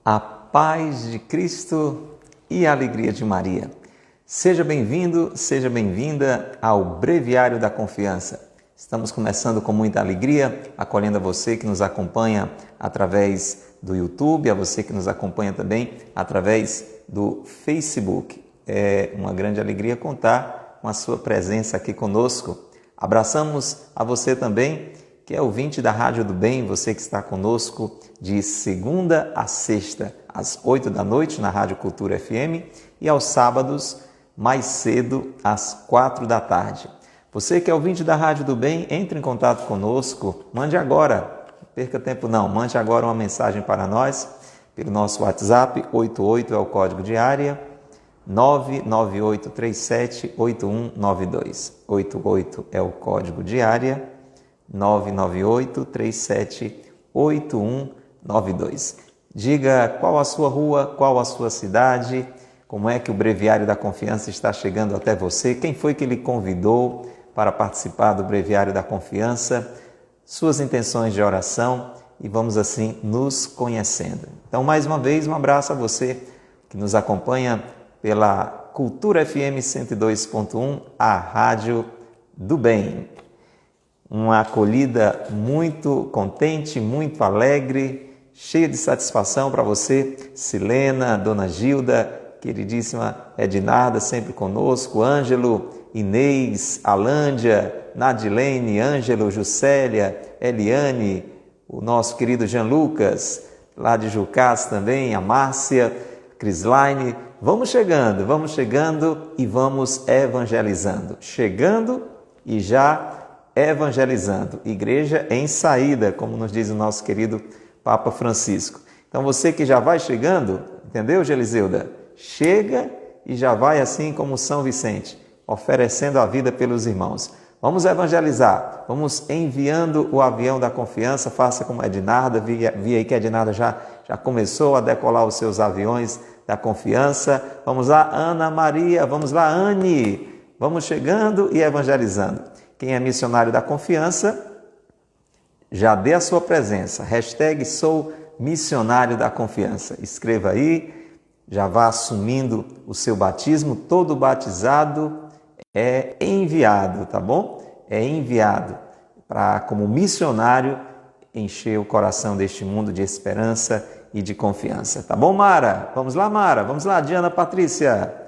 A paz de Cristo e a alegria de Maria. Seja bem-vindo, seja bem-vinda ao Breviário da Confiança. Estamos começando com muita alegria, acolhendo a você que nos acompanha através do YouTube, a você que nos acompanha também através do Facebook. É uma grande alegria contar com a sua presença aqui conosco. Abraçamos a você também, que é ouvinte da Rádio do Bem, você que está conosco de segunda a sexta, às 8 da noite, na Rádio Cultura FM, e aos sábados, mais cedo, às 4 da tarde. Você que é ouvinte da Rádio do Bem, entre em contato conosco, mande agora, não perca tempo não, mande agora uma mensagem para nós, pelo nosso WhatsApp, 88 é o código de área, 998378192. 88 é o código de área, 998378192. Diga qual a sua rua, qual a sua cidade, como é que o Breviário da Confiança está chegando até você, quem foi que lhe convidou para participar do Breviário da Confiança, suas intenções de oração e vamos assim nos conhecendo. Então, mais uma vez, um abraço a você que nos acompanha pela Cultura FM 102.1, a Rádio do Bem. Uma acolhida muito contente, muito alegre, cheia de satisfação para você, Silena, Dona Gilda, queridíssima Ednarda, sempre conosco, Ângelo, Inês, Alândia, Nadilene, Ângelo, Juscelia, Eliane, o nosso querido Jean Lucas, lá de Jucás também, a Márcia, Crislaine. Vamos chegando e vamos evangelizando. Chegando e já evangelizando. Igreja em saída, como nos diz o nosso querido Papa Francisco. Então você que já vai chegando, entendeu, Geliseuda? Chega e já vai assim como São Vicente, oferecendo a vida pelos irmãos. Vamos evangelizar, vamos enviando o avião da confiança, faça como a Ednarda, vi aí que a Ednarda já começou a decolar os seus aviões da confiança. Vamos lá, Ana Maria, vamos lá, Anne, vamos chegando e evangelizando. Quem é missionário da confiança, já dê a sua presença, hashtag sou missionário da confiança. Escreva aí, já vá assumindo o seu batismo, todo batizado é enviado, tá bom? É enviado para, como missionário, encher o coração deste mundo de esperança e de confiança. Tá bom, Mara? Vamos lá, Mara. Vamos lá, Diana Patrícia.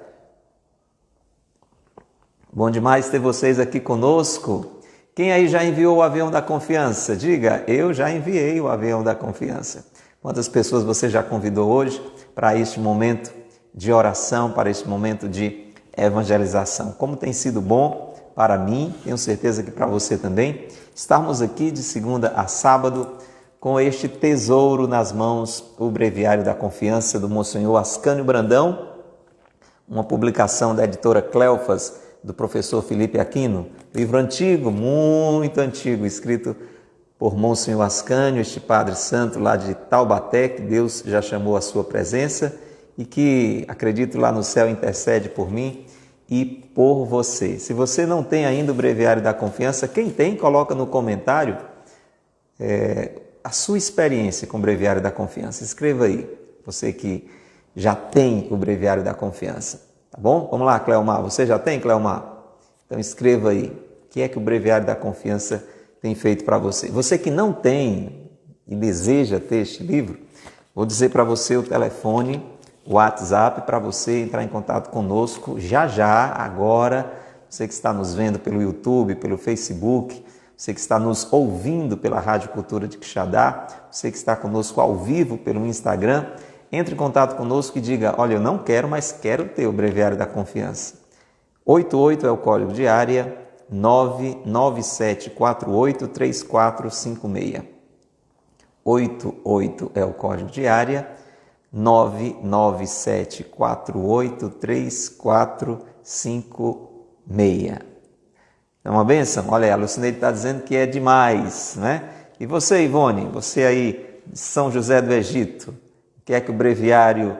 Bom demais ter vocês aqui conosco. Quem aí já enviou o avião da confiança? Diga, eu já enviei o avião da confiança. Quantas pessoas você já convidou hoje para este momento de oração, para este momento de evangelização? Como tem sido bom para mim, tenho certeza que para você também, estarmos aqui de segunda a sábado com este tesouro nas mãos, o Breviário da Confiança do Monsenhor Ascânio Brandão, uma publicação da editora Cleofas, do professor Felipe Aquino, livro antigo, muito antigo, escrito por Monsenhor Ascânio, este Padre Santo lá de Taubaté, que Deus já chamou à sua presença e que, acredito, lá no céu intercede por mim e por você. Se você não tem ainda o Breviário da Confiança, quem tem, coloca no comentário a sua experiência com o Breviário da Confiança. Escreva aí, você que já tem o Breviário da Confiança. Tá bom? Vamos lá, Cleomar. Você já tem, Cleomar? Então escreva aí. O que é que o Breviário da Confiança tem feito para você? Você que não tem e deseja ter este livro, vou dizer para você o telefone, o WhatsApp, para você entrar em contato conosco já, agora. Você que está nos vendo pelo YouTube, pelo Facebook, você que está nos ouvindo pela Rádio Cultura de Quixadá, você que está conosco ao vivo pelo Instagram, entre em contato conosco e diga, olha, eu não quero, mas quero ter o Breviário da Confiança. 88 é o código de área, 997483456. 88 é o código de área, 997483456. É uma bênção? Olha, a Lucineide está dizendo que é demais, né? E você, Ivone, você aí de São José do Egito, o que é que o Breviário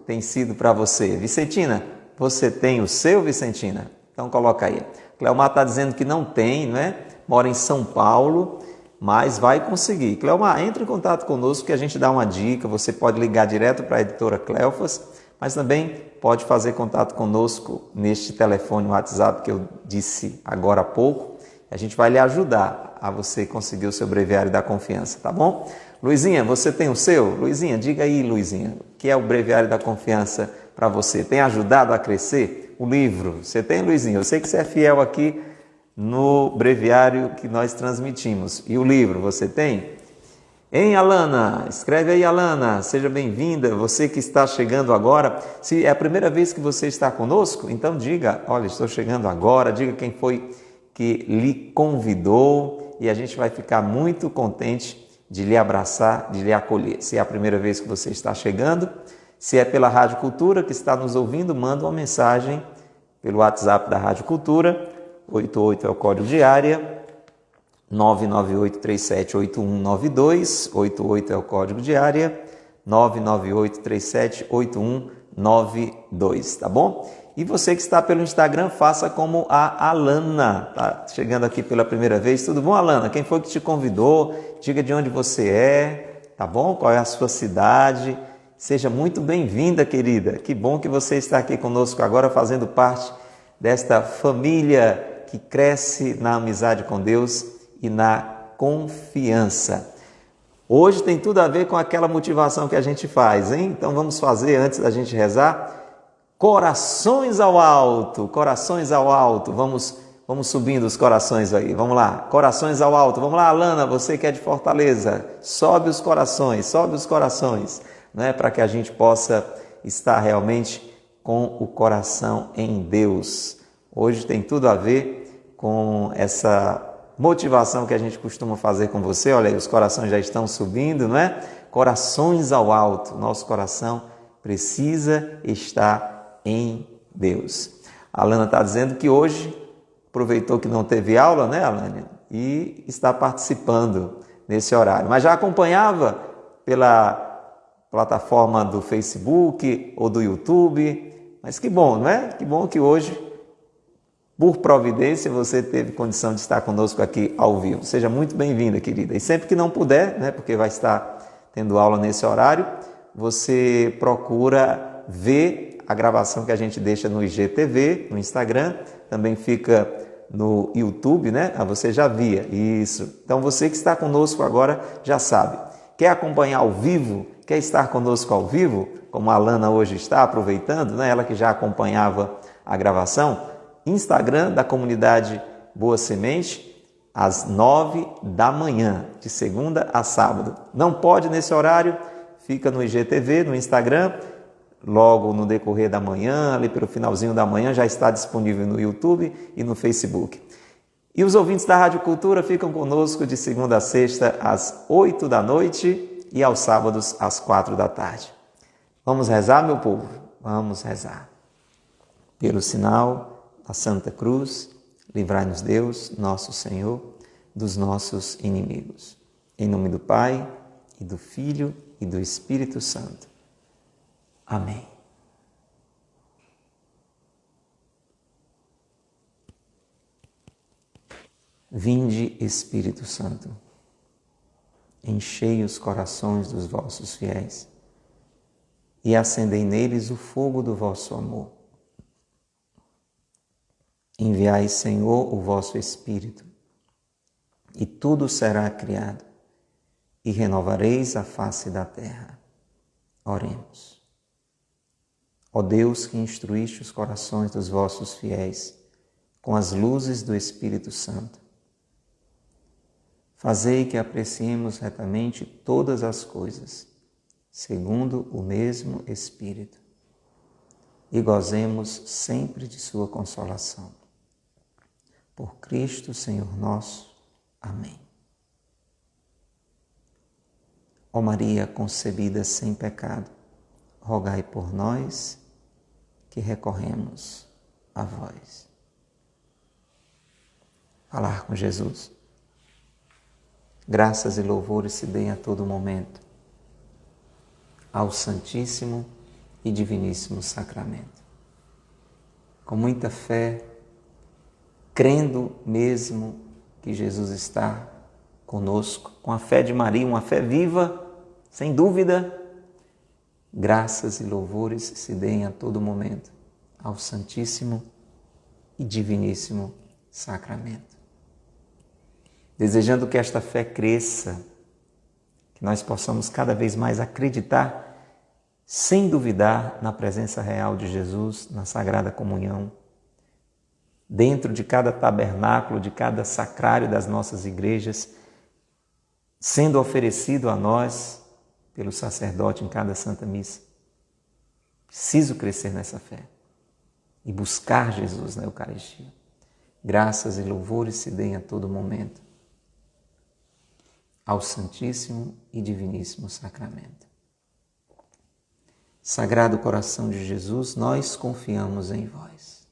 tem sido para você? Vicentina, você tem o seu, Vicentina? Então coloca aí. Cleomar está dizendo que não tem, né? Mora em São Paulo mas vai conseguir. Cleomar, entre em contato conosco que a gente dá uma dica. Você pode ligar direto para a editora Cleofas, mas também pode fazer contato conosco neste telefone WhatsApp que eu disse agora há pouco. A gente vai lhe ajudar a você conseguir o seu breviário da confiança, tá bom? Luizinha, você tem o seu? Luizinha, diga aí, Luizinha, o que é o breviário da confiança para você? Tem ajudado a crescer? O livro, você tem, Luizinha? Eu sei que você é fiel aqui no breviário que nós transmitimos. E o livro, você tem? Hein, Alana? Escreve aí, Alana. Seja bem-vinda. Você que está chegando agora. Se é a primeira vez que você está conosco, então diga, olha, estou chegando agora. Diga quem foi que lhe convidou e a gente vai ficar muito contente de lhe abraçar, de lhe acolher. Se é a primeira vez que você está chegando, se é pela Rádio Cultura que está nos ouvindo, manda uma mensagem pelo WhatsApp da Rádio Cultura, 88 é o código de área, 998378192, 88 é o código de área, 998378192, tá bom? E você que está pelo Instagram, faça como a Alana, tá chegando aqui pela primeira vez. Tudo bom, Alana? Quem foi que te convidou? Diga de onde você é, tá bom? Qual é a sua cidade? Seja muito bem-vinda, querida. Que bom que você está aqui conosco agora, fazendo parte desta família que cresce na amizade com Deus e na confiança. Hoje tem tudo a ver com aquela motivação que a gente faz, hein? Então vamos fazer, antes da gente rezar, corações ao alto, corações ao alto. Vamos subindo os corações aí, vamos lá, corações ao alto. Vamos lá, Alana, você que é de Fortaleza, sobe os corações, né? Para que a gente possa estar realmente com o coração em Deus. Hoje tem tudo a ver com essa motivação que a gente costuma fazer com você. Olha aí, os corações já estão subindo, não é? Corações ao alto. Nosso coração precisa estar em Deus. A Alana está dizendo que hoje aproveitou que não teve aula, né, Alana? E está participando nesse horário. Mas já acompanhava pela plataforma do Facebook ou do YouTube. Mas que bom, não é? Que bom que hoje, por providência, você teve condição de estar conosco aqui ao vivo. Seja muito bem-vinda, querida. E sempre que não puder, né, porque vai estar tendo aula nesse horário, você procura ver a gravação que a gente deixa no IGTV, no Instagram, também fica no YouTube, né? Você já via isso. Então você que está conosco agora já sabe. Quer acompanhar ao vivo? Quer estar conosco ao vivo? Como a Alana hoje está aproveitando, né? Ela que já acompanhava a gravação. Instagram da comunidade Boa Semente, às 9 da manhã, de segunda a sábado. Não pode nesse horário, fica no IGTV, no Instagram, logo no decorrer da manhã, ali pelo finalzinho da manhã, já está disponível no YouTube e no Facebook. E os ouvintes da Rádio Cultura ficam conosco de segunda a sexta, às 8 da noite e aos sábados, às 4 da tarde. Vamos rezar, meu povo? Vamos rezar. Pelo sinal da Santa Cruz, livrai-nos Deus, nosso Senhor, dos nossos inimigos. Em nome do Pai, e do Filho, e do Espírito Santo. Amém. Vinde, Espírito Santo, enchei os corações dos vossos fiéis e acendei neles o fogo do vosso amor. Enviai, Senhor, o vosso Espírito, e tudo será criado, e renovareis a face da terra. Oremos. Ó Deus, que instruíste os corações dos vossos fiéis com as luzes do Espírito Santo, fazei que apreciemos retamente todas as coisas, segundo o mesmo Espírito, e gozemos sempre de sua consolação. Por Cristo, Senhor nosso. Amém. Ó Maria concebida sem pecado, rogai por nós que recorremos a vós. Falar com Jesus. Graças e louvores se deem a todo momento ao Santíssimo e Diviníssimo Sacramento. Com muita fé, crendo mesmo que Jesus está conosco, com a fé de Maria, uma fé viva, sem dúvida. Graças e louvores se deem a todo momento ao Santíssimo e Diviníssimo Sacramento. Desejando que esta fé cresça, que nós possamos cada vez mais acreditar, sem duvidar, na presença real de Jesus, na Sagrada Comunhão, dentro de cada tabernáculo, de cada sacrário das nossas igrejas, sendo oferecido a nós pelo sacerdote em cada Santa Missa. Preciso crescer nessa fé e buscar Jesus na Eucaristia. Graças e louvores se deem a todo momento ao Santíssimo e Diviníssimo Sacramento. Sagrado Coração de Jesus, nós confiamos em vós.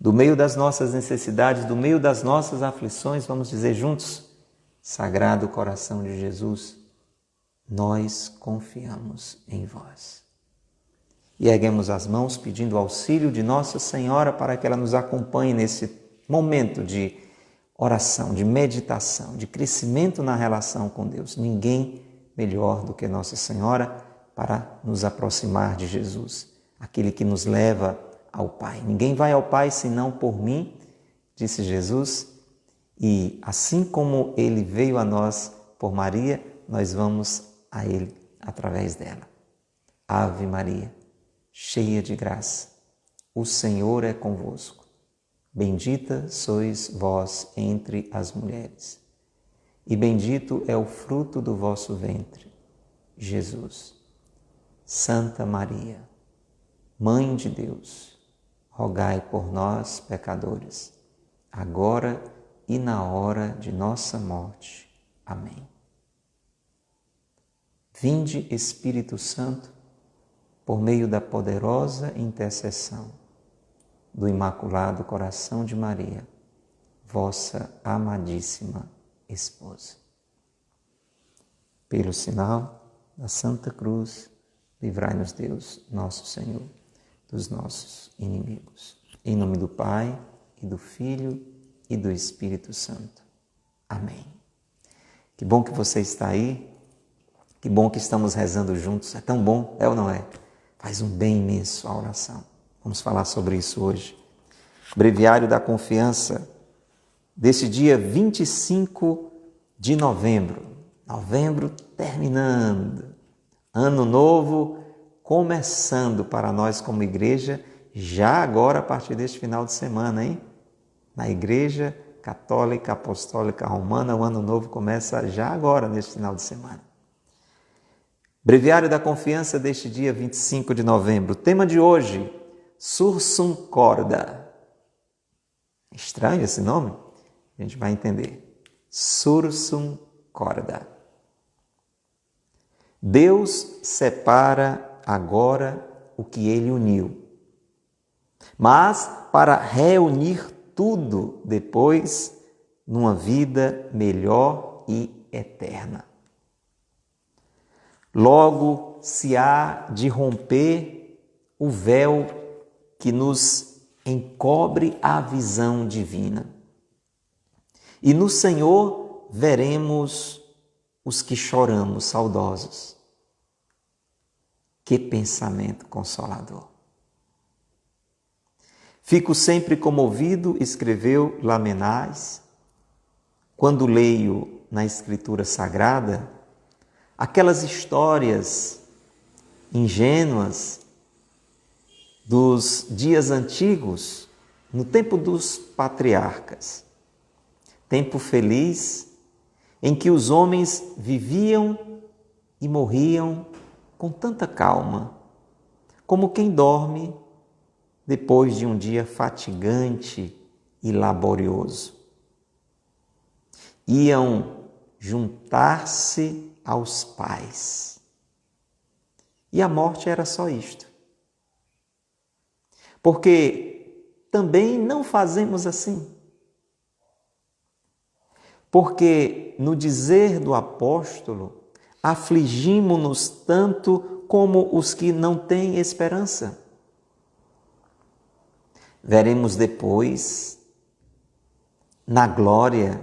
Do meio das nossas necessidades, do meio das nossas aflições, vamos dizer juntos: Sagrado Coração de Jesus, nós confiamos em vós. E erguemos as mãos pedindo auxílio de Nossa Senhora para que ela nos acompanhe nesse momento de oração, de meditação, de crescimento na relação com Deus. Ninguém melhor do que Nossa Senhora para nos aproximar de Jesus, aquele que nos leva ao Pai. Ninguém vai ao Pai senão por mim, disse Jesus, e assim como Ele veio a nós por Maria, nós vamos a Ele através dela. Ave Maria, cheia de graça, o Senhor é convosco. Bendita sois vós entre as mulheres, e bendito é o fruto do vosso ventre, Jesus. Santa Maria, Mãe de Deus, rogai por nós, pecadores, agora e na hora de nossa morte. Amém. Vinde, Espírito Santo, por meio da poderosa intercessão do Imaculado Coração de Maria, vossa amadíssima esposa. Pelo sinal da Santa Cruz, livrai-nos Deus, nosso Senhor, dos nossos inimigos. Em nome do Pai, e do Filho, e do Espírito Santo. Amém. Que bom que você está aí, que bom que estamos rezando juntos. É tão bom, é ou não é? Faz um bem imenso a oração. Vamos falar sobre isso hoje. Breviário da Confiança, desse dia 25 de novembro. Novembro terminando. Ano novo começando para nós como igreja, já agora a partir deste final de semana, hein? Na Igreja Católica Apostólica Romana, o ano novo começa já agora, neste final de semana. Breviário da Confiança deste dia 25 de novembro. O tema de hoje, Sursum Corda. Estranho esse nome? A gente vai entender. Sursum Corda. Deus separa agora o que Ele uniu, mas para reunir tudo depois numa vida melhor e eterna. Logo se há de romper o véu que nos encobre a visão divina. E no Senhor veremos os que choramos saudosos. Que pensamento consolador! Fico sempre comovido, escreveu Lamennais, quando leio na Escritura Sagrada aquelas histórias ingênuas dos dias antigos, no tempo dos patriarcas. Tempo feliz em que os homens viviam e morriam com tanta calma, como quem dorme depois de um dia fatigante e laborioso. Iam juntar-se aos pais. E a morte era só isto. Porque também não fazemos assim. Porque, no dizer do apóstolo, afligimo-nos tanto como os que não têm esperança. Veremos depois, na glória,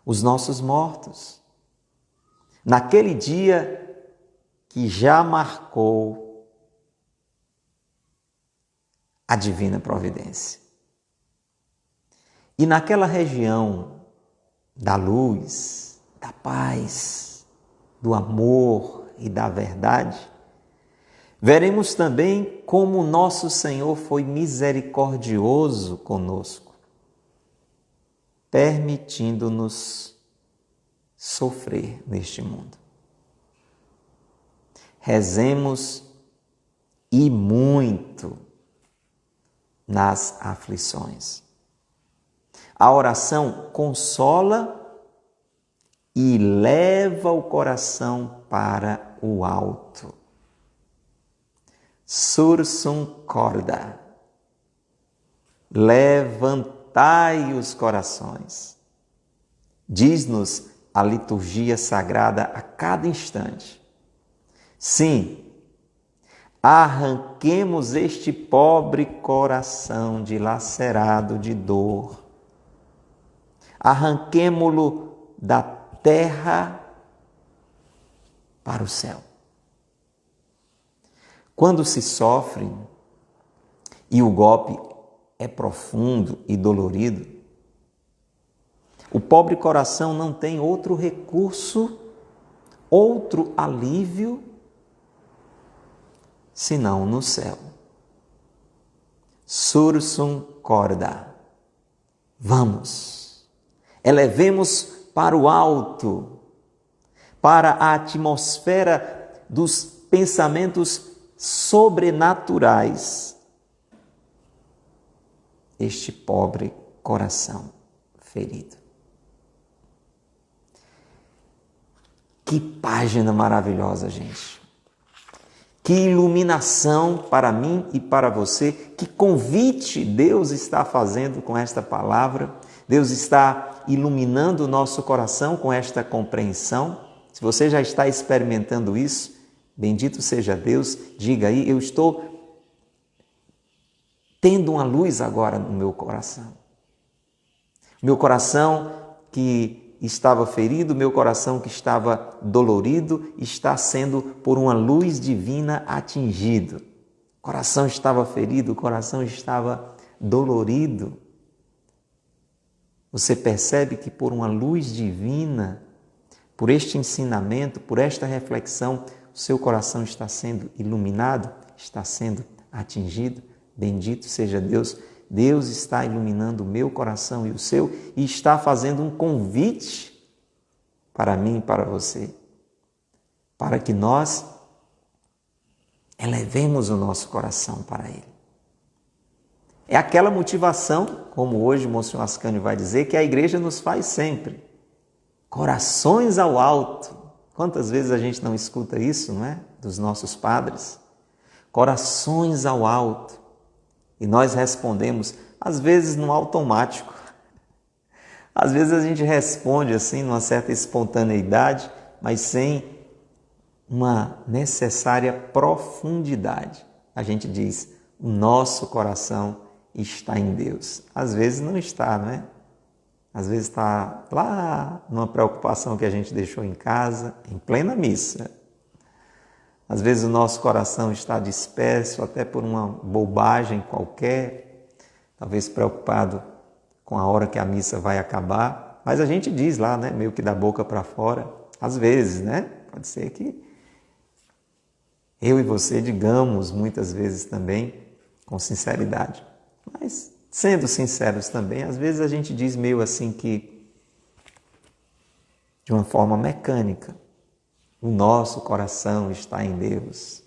os nossos mortos. Naquele dia que já marcou a divina providência. E naquela região da luz, da paz, do amor e da verdade, veremos também como nosso Senhor foi misericordioso conosco, permitindo-nos sofrer neste mundo. Rezemos e muito nas aflições. A oração consola e leva o coração para o alto. Sursum corda. Levantai os corações. Diz-nos a liturgia sagrada a cada instante. Sim, arranquemos este pobre coração dilacerado de dor. Arranquemo-lo da terra para o céu. Quando se sofre e o golpe é profundo e dolorido, o pobre coração não tem outro recurso, outro alívio, senão no céu. Sursum corda. Vamos, elevemos para o alto, para a atmosfera dos pensamentos sobrenaturais, este pobre coração ferido. Que página maravilhosa, gente. Que iluminação para mim e para você. Que convite Deus está fazendo com esta palavra. Deus está iluminando o nosso coração com esta compreensão. Se você já está experimentando isso, bendito seja Deus. Diga aí, eu estou tendo uma luz agora no meu coração. Meu coração que estava ferido, meu coração que estava dolorido, está sendo por uma luz divina atingido. O coração estava ferido, o coração estava dolorido. Você percebe que por uma luz divina, por este ensinamento, por esta reflexão, o seu coração está sendo iluminado, está sendo atingido. Bendito seja Deus. Deus está iluminando o meu coração e o seu e está fazendo um convite para mim e para você, para que nós elevemos o nosso coração para Ele. É aquela motivação, como hoje o Monsenhor Ascânio vai dizer, que a igreja nos faz sempre. Corações ao alto. Quantas vezes a gente não escuta isso, não é? Dos nossos padres. Corações ao alto. E nós respondemos, às vezes no automático. Às vezes a gente responde assim, numa certa espontaneidade, mas sem uma necessária profundidade. A gente diz, o nosso coração está em Deus. Às vezes não está, não é? Às vezes está lá numa preocupação que a gente deixou em casa, em plena missa. Às vezes o nosso coração está disperso até por uma bobagem qualquer, talvez preocupado com a hora que a missa vai acabar. Mas a gente diz lá, né, meio que da boca para fora, às vezes, né? Pode ser que eu e você digamos muitas vezes também com sinceridade. Mas sendo sinceros também, às vezes a gente diz meio assim que de uma forma mecânica. O nosso coração está em Deus.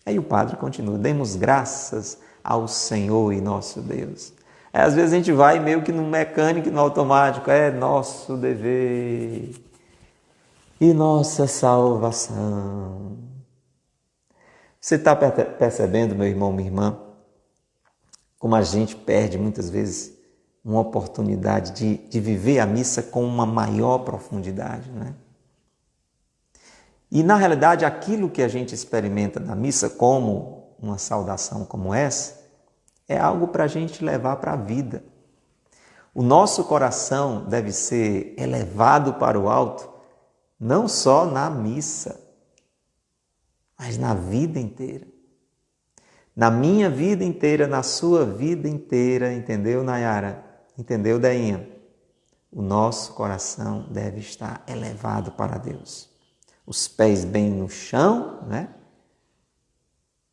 Aí o padre continua, demos graças ao Senhor e nosso Deus. Aí, às vezes a gente vai meio que no mecânico, no automático, é nosso dever e nossa salvação. Você está percebendo, meu irmão, minha irmã, como a gente perde muitas vezes uma oportunidade de viver a missa com uma maior profundidade, né? E, na realidade, aquilo que a gente experimenta na missa, como uma saudação como essa, é algo para a gente levar para a vida. O nosso coração deve ser elevado para o alto, não só na missa, mas na vida inteira. Na minha vida inteira, na sua vida inteira, entendeu, Nayara? Entendeu, Dainha? O nosso coração deve estar elevado para Deus. Os pés bem no chão, né?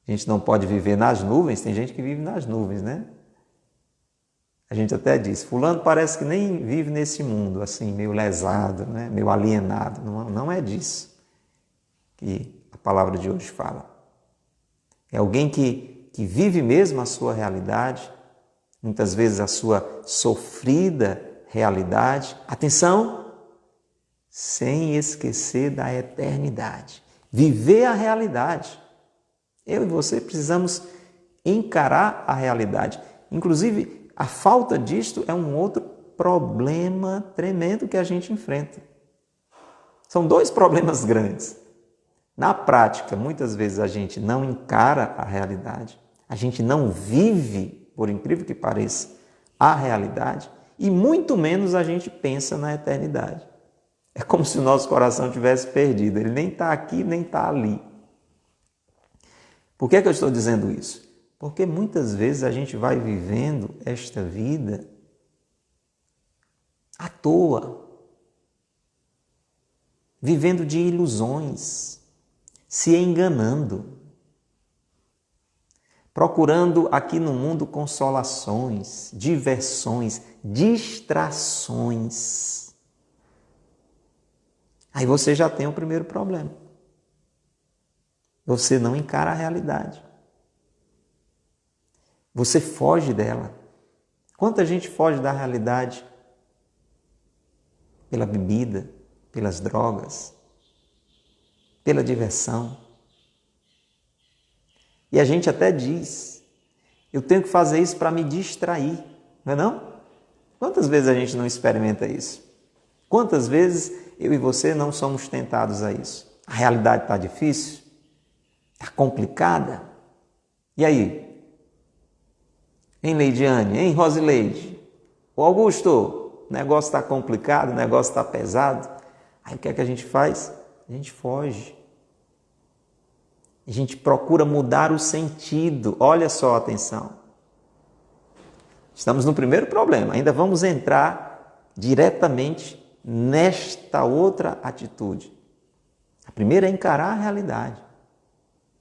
A gente não pode viver nas nuvens, tem gente que vive nas nuvens, né? A gente até diz, fulano parece que nem vive nesse mundo, assim, meio lesado, né? Meio alienado. Não é disso que a palavra de hoje fala. É alguém que vive mesmo a sua realidade, muitas vezes a sua sofrida realidade. Atenção, sem esquecer da eternidade. Viver a realidade. Eu e você precisamos encarar a realidade. Inclusive, a falta disto é um outro problema tremendo que a gente enfrenta. São dois problemas grandes. Na prática, muitas vezes a gente não encara a realidade, a gente não vive, por incrível que pareça, a realidade e muito menos a gente pensa na eternidade. É como se o nosso coração tivesse perdido, ele nem está aqui, nem está ali. Por que eu estou dizendo isso? Porque muitas vezes a gente vai vivendo esta vida à toa, vivendo de ilusões, se enganando, procurando aqui no mundo consolações, diversões, distrações. Aí você já tem o primeiro problema. Você não encara a realidade. Você foge dela. Quanta gente foge da realidade pela bebida, pelas drogas, pela diversão. E a gente até diz, eu tenho que fazer isso para me distrair, não é não? Quantas vezes a gente não experimenta isso? Quantas vezes eu e você não somos tentados a isso? A realidade está difícil? Está complicada? E aí? Hein, Leidiane? Hein, Rosileide? Ô, Augusto, o negócio está complicado, o negócio está pesado. Aí o que é que a gente faz? A gente foge. A gente procura mudar o sentido. Olha só, atenção. Estamos no primeiro problema. Ainda vamos entrar diretamente nesta outra atitude. A primeira é encarar a realidade.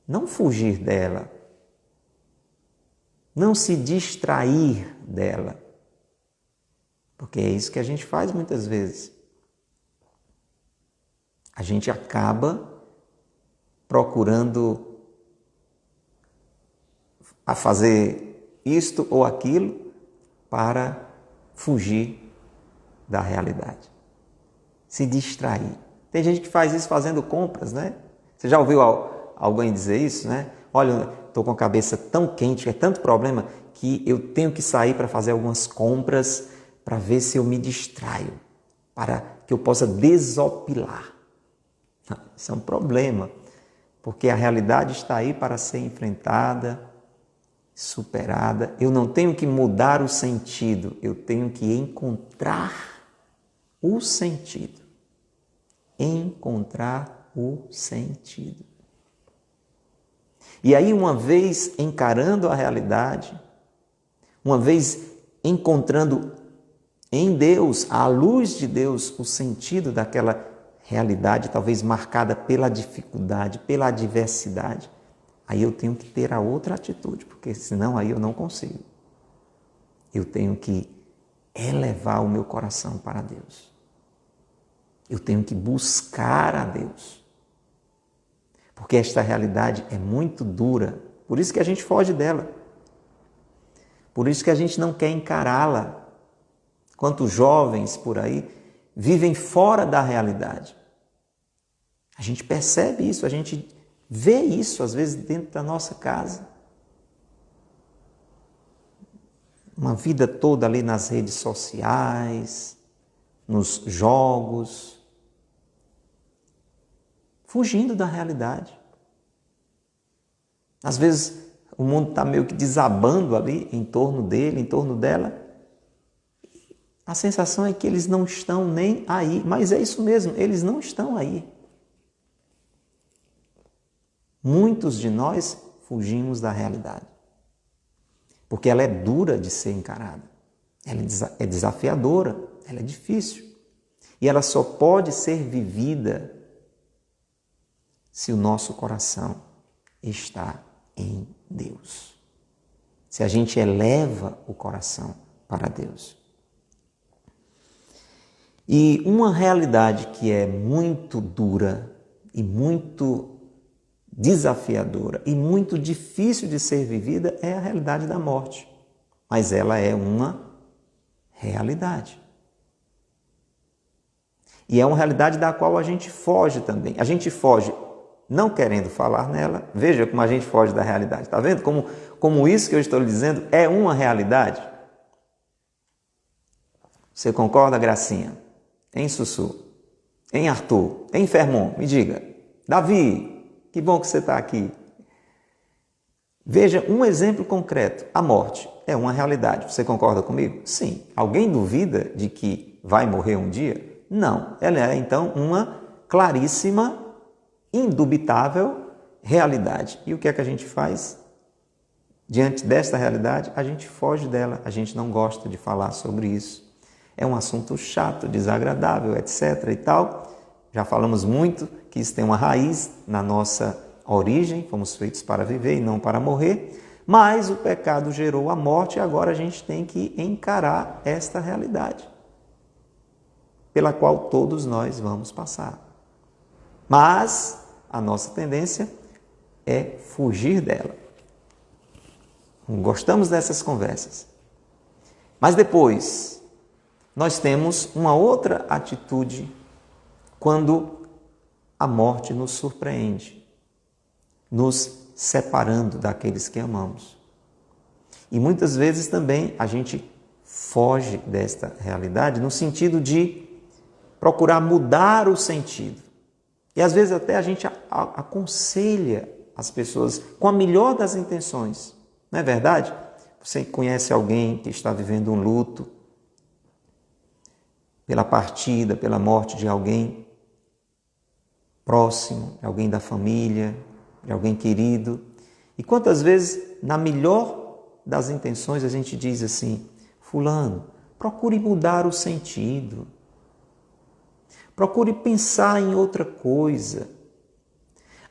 Não fugir dela. Não se distrair dela. Porque é isso que a gente faz muitas vezes. A gente acaba procurando a fazer isto ou aquilo para fugir da realidade. Se distrair. Tem gente que faz isso fazendo compras, né? Você já ouviu alguém dizer isso, né? Olha, estou com a cabeça tão quente, é tanto problema, que eu tenho que sair para fazer algumas compras para ver se eu me distraio, para que eu possa desopilar. Isso é um problema, porque a realidade está aí para ser enfrentada, superada. Eu não tenho que mudar o sentido, eu tenho que encontrar o sentido. Encontrar o sentido. E aí, uma vez encarando a realidade, uma vez encontrando em Deus, à luz de Deus, o sentido daquela realidade, talvez marcada pela dificuldade, pela adversidade, aí eu tenho que ter a outra atitude, porque senão aí eu não consigo. Eu tenho que elevar o meu coração para Deus. Eu tenho que buscar a Deus. Porque esta realidade é muito dura, por isso que a gente foge dela. Por isso que a gente não quer encará-la. Quantos jovens por aí vivem fora da realidade. A gente percebe isso, a gente vê isso às vezes dentro da nossa casa. Uma vida toda ali nas redes sociais, nos jogos, fugindo da realidade. Às vezes o mundo está meio que desabando ali em torno dele, em torno dela, A sensação é que eles não estão nem aí, mas é isso mesmo, eles não estão aí. Muitos de nós fugimos da realidade, porque ela é dura de ser encarada, ela é desafiadora, ela é difícil, e ela só pode ser vivida se o nosso coração está em Deus, se a gente eleva o coração para Deus. E uma realidade que é muito dura e muito desafiadora e muito difícil de ser vivida é a realidade da morte. Mas ela é uma realidade. E é uma realidade da qual a gente foge também. A gente foge não querendo falar nela. Veja como a gente foge da realidade. Está vendo como isso que eu estou lhe dizendo é uma realidade? Você concorda, Gracinha? Hein, Sussu? Hein, Arthur? Hein, Fermon? Me diga. Davi, que bom que você está aqui. Veja um exemplo concreto. A morte é uma realidade. Você concorda comigo? Sim. Alguém duvida de que vai morrer um dia? Não. Ela é, então, uma claríssima, indubitável realidade. E o que é que a gente faz? Diante desta realidade, a gente foge dela. A gente não gosta de falar sobre isso. É um assunto chato, desagradável, etc. e tal. Já falamos muito que isso tem uma raiz na nossa origem, fomos feitos para viver e não para morrer, mas o pecado gerou a morte e agora a gente tem que encarar esta realidade, pela qual todos nós vamos passar. Mas a nossa tendência é fugir dela. Não gostamos dessas conversas. Mas depois, nós temos uma outra atitude quando a morte nos surpreende, nos separando daqueles que amamos. E muitas vezes também a gente foge desta realidade no sentido de procurar mudar o sentido. E às vezes até a gente aconselha as pessoas com a melhor das intenções. Não é verdade? Você conhece alguém que está vivendo um luto pela partida, pela morte de alguém próximo, de alguém da família, de alguém querido. E quantas vezes, na melhor das intenções, a gente diz assim: fulano, procure mudar o sentido. Procure pensar em outra coisa.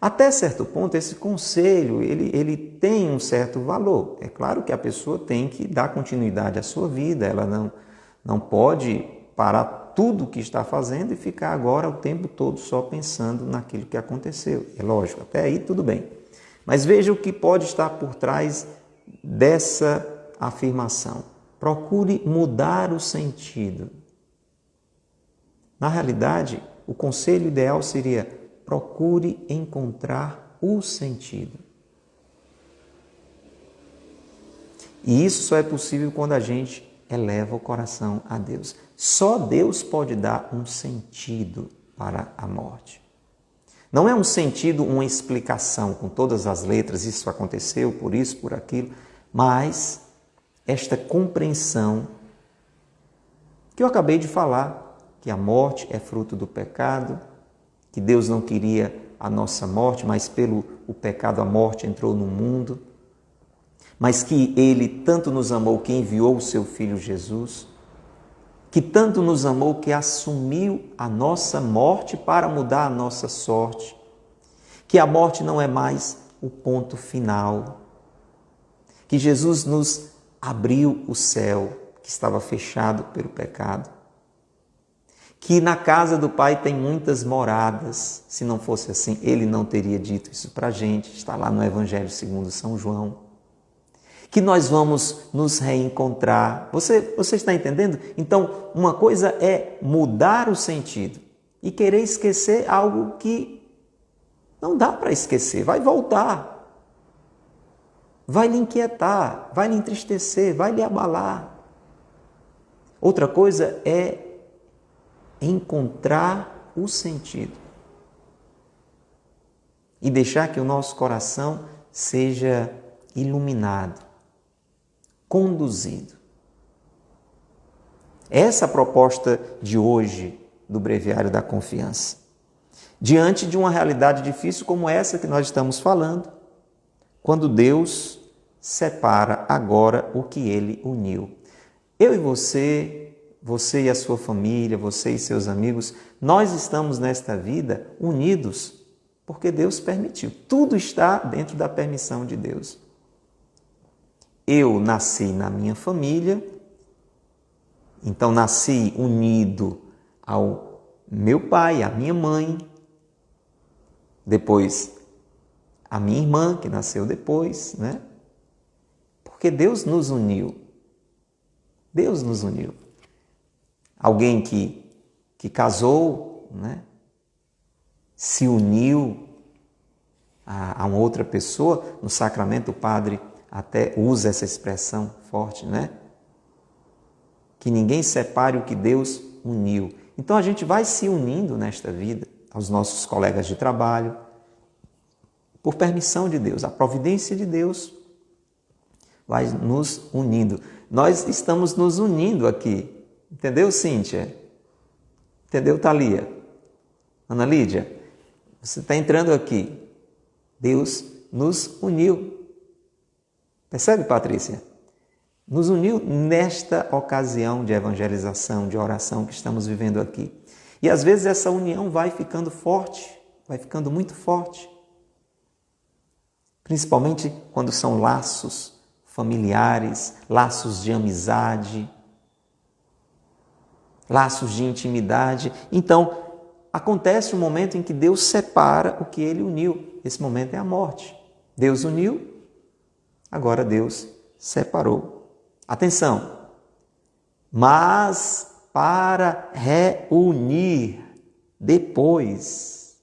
Até certo ponto, esse conselho, ele tem um certo valor. É claro que a pessoa tem que dar continuidade à sua vida, ela não pode parar tudo o que está fazendo e ficar agora o tempo todo só pensando naquilo que aconteceu. É lógico, até aí tudo bem. Mas veja o que pode estar por trás dessa afirmação. Procure mudar o sentido. Na realidade, o conselho ideal seria: procure encontrar o sentido. E isso só é possível quando a gente eleva o coração a Deus. Só Deus pode dar um sentido para a morte. Não é um sentido, uma explicação com todas as letras, isso aconteceu, por isso, por aquilo, mas esta compreensão que eu acabei de falar, que a morte é fruto do pecado, que Deus não queria a nossa morte, mas pelo o pecado a morte entrou no mundo, mas que Ele tanto nos amou que enviou o Seu Filho Jesus, que tanto nos amou que assumiu a nossa morte para mudar a nossa sorte, que a morte não é mais o ponto final, que Jesus nos abriu o céu que estava fechado pelo pecado, que na casa do Pai tem muitas moradas. Se não fosse assim, Ele não teria dito isso para a gente, está lá no Evangelho segundo São João. Que nós vamos nos reencontrar. Você está entendendo? Então, uma coisa é mudar o sentido e querer esquecer algo que não dá para esquecer, vai voltar, vai lhe inquietar, vai lhe entristecer, vai lhe abalar. Outra coisa é encontrar o sentido e deixar que o nosso coração seja iluminado, conduzido. Essa é a proposta de hoje do Breviário da Confiança. Diante de uma realidade difícil como essa que nós estamos falando, quando Deus separa agora o que Ele uniu. Eu e você e a sua família, você e seus amigos, nós estamos nesta vida unidos porque Deus permitiu. Tudo está dentro da permissão de Deus. Eu nasci na minha família, então nasci unido ao meu pai, à minha mãe, depois a minha irmã, que nasceu depois, né? Porque Deus nos uniu. Deus nos uniu. Alguém que casou, né? Se uniu a uma outra pessoa, no sacramento o padre até usa essa expressão forte, né? Que ninguém separe o que Deus uniu. Então a gente vai se unindo nesta vida, aos nossos colegas de trabalho, por permissão de Deus, a providência de Deus vai nos unindo. Nós estamos nos unindo aqui. Entendeu, Cíntia? Entendeu, Thalia? Ana Lídia? Você está entrando aqui. Deus nos uniu. Percebe, Patrícia? Nos uniu nesta ocasião de evangelização, de oração que estamos vivendo aqui. E às vezes essa união vai ficando forte, vai ficando muito forte. Principalmente quando são laços familiares, laços de amizade, laços de intimidade. Então, acontece um momento em que Deus separa o que Ele uniu. Esse momento é a morte. Deus uniu, agora Deus separou. Atenção! Mas para reunir depois,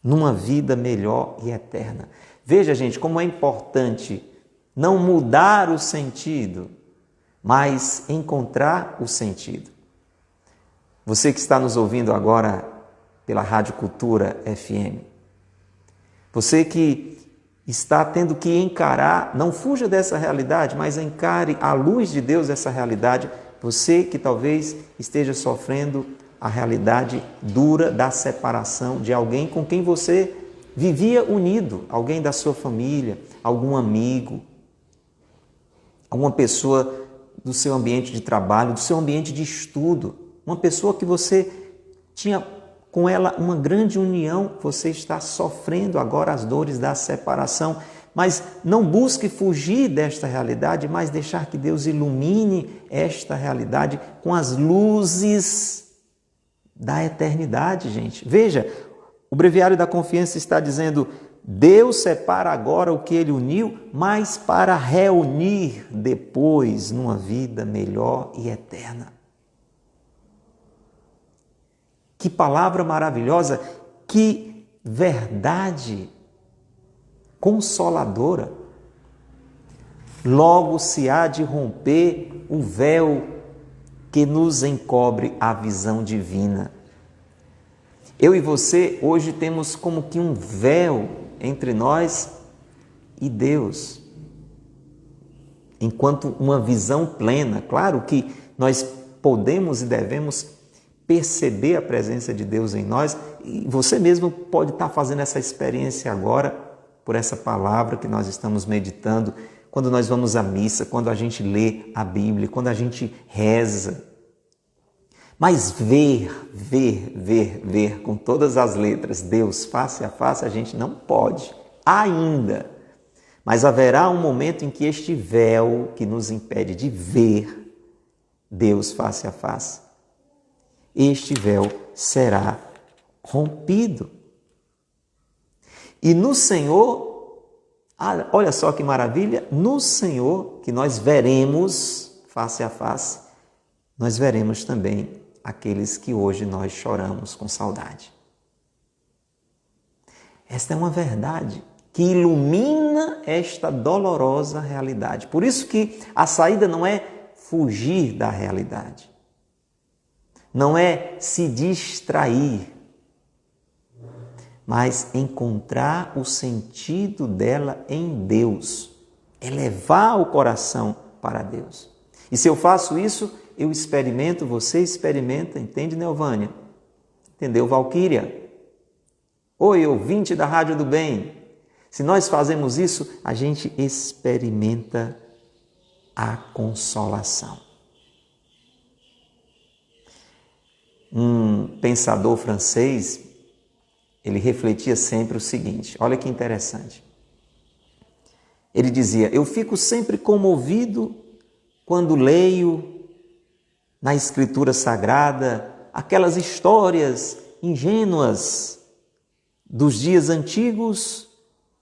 numa vida melhor e eterna. Veja, gente, como é importante não mudar o sentido, mas encontrar o sentido. Você que está nos ouvindo agora pela Rádio Cultura FM, você que está tendo que encarar, não fuja dessa realidade, mas encare à luz de Deus essa realidade, você que talvez esteja sofrendo a realidade dura da separação de alguém com quem você vivia unido, alguém da sua família, algum amigo, alguma pessoa do seu ambiente de trabalho, do seu ambiente de estudo, uma pessoa que você tinha com ela uma grande união, você está sofrendo agora as dores da separação, mas não busque fugir desta realidade, mas deixar que Deus ilumine esta realidade com as luzes da eternidade, gente. Veja, o Breviário da Confiança está dizendo: Deus separa agora o que Ele uniu, mas para reunir depois numa vida melhor e eterna. Que palavra maravilhosa, que verdade consoladora. Logo se há de romper o véu que nos encobre a visão divina. Eu e você hoje temos como que um véu entre nós e Deus. Enquanto uma visão plena, claro que nós podemos e devemos perceber a presença de Deus em nós, e você mesmo pode estar fazendo essa experiência agora, por essa palavra que nós estamos meditando, quando nós vamos à missa, quando a gente lê a Bíblia, quando a gente reza. Mas ver com todas as letras, Deus face a face, a gente não pode, ainda. Mas haverá um momento em que este véu que nos impede de ver Deus face a face, este véu será rompido. E no Senhor, olha só que maravilha, no Senhor que nós veremos face a face, nós veremos também aqueles que hoje nós choramos com saudade. Esta é uma verdade que ilumina esta dolorosa realidade. Por isso que a saída não é fugir da realidade, não é se distrair, mas encontrar o sentido dela em Deus, elevar o coração para Deus. E se eu faço isso, eu experimento, você experimenta, entende, Neovânia? Entendeu, Valquíria? Oi, ouvinte da Rádio do Bem. Se nós fazemos isso, a gente experimenta a consolação. Um pensador francês, ele refletia sempre o seguinte, olha que interessante. Ele dizia, eu fico sempre comovido quando leio na Escritura Sagrada aquelas histórias ingênuas dos dias antigos,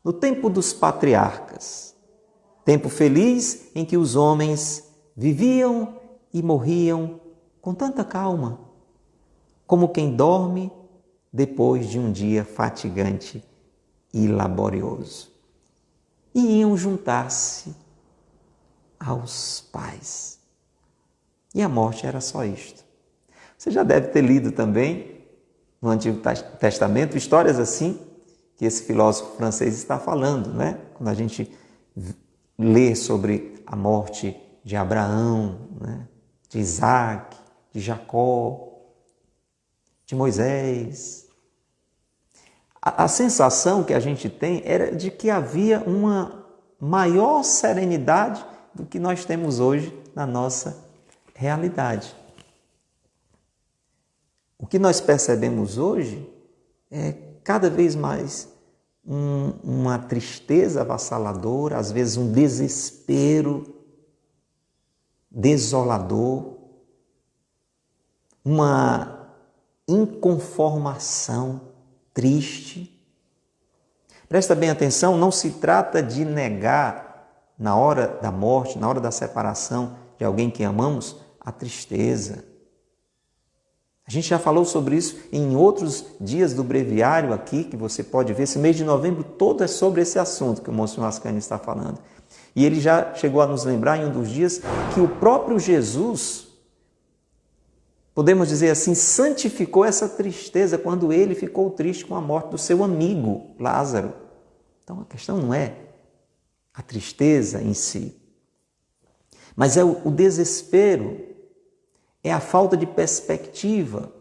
no tempo dos patriarcas. Tempo feliz em que os homens viviam e morriam com tanta calma, como quem dorme depois de um dia fatigante e laborioso. E iam juntar-se aos pais. E a morte era só isto. Você já deve ter lido também no Antigo Testamento histórias assim que esse filósofo francês está falando, né? Quando a gente lê sobre a morte de Abraão, né? De Isaac, de Jacó, de Moisés. A sensação que a gente tem era de que havia uma maior serenidade do que nós temos hoje na nossa realidade. O que nós percebemos hoje é cada vez mais uma tristeza avassaladora, às vezes um desespero desolador, uma inconformação triste. Presta bem atenção, não se trata de negar na hora da morte, na hora da separação de alguém que amamos, a tristeza. A gente já falou sobre isso em outros dias do breviário aqui, que você pode ver. Esse mês de novembro todo é sobre esse assunto que o Monsenhor Ascani está falando. E ele já chegou a nos lembrar em um dos dias que o próprio Jesus, podemos dizer assim, santificou essa tristeza quando ele ficou triste com a morte do seu amigo Lázaro. Então a questão não é a tristeza em si, mas é o desespero, é a falta de perspectiva,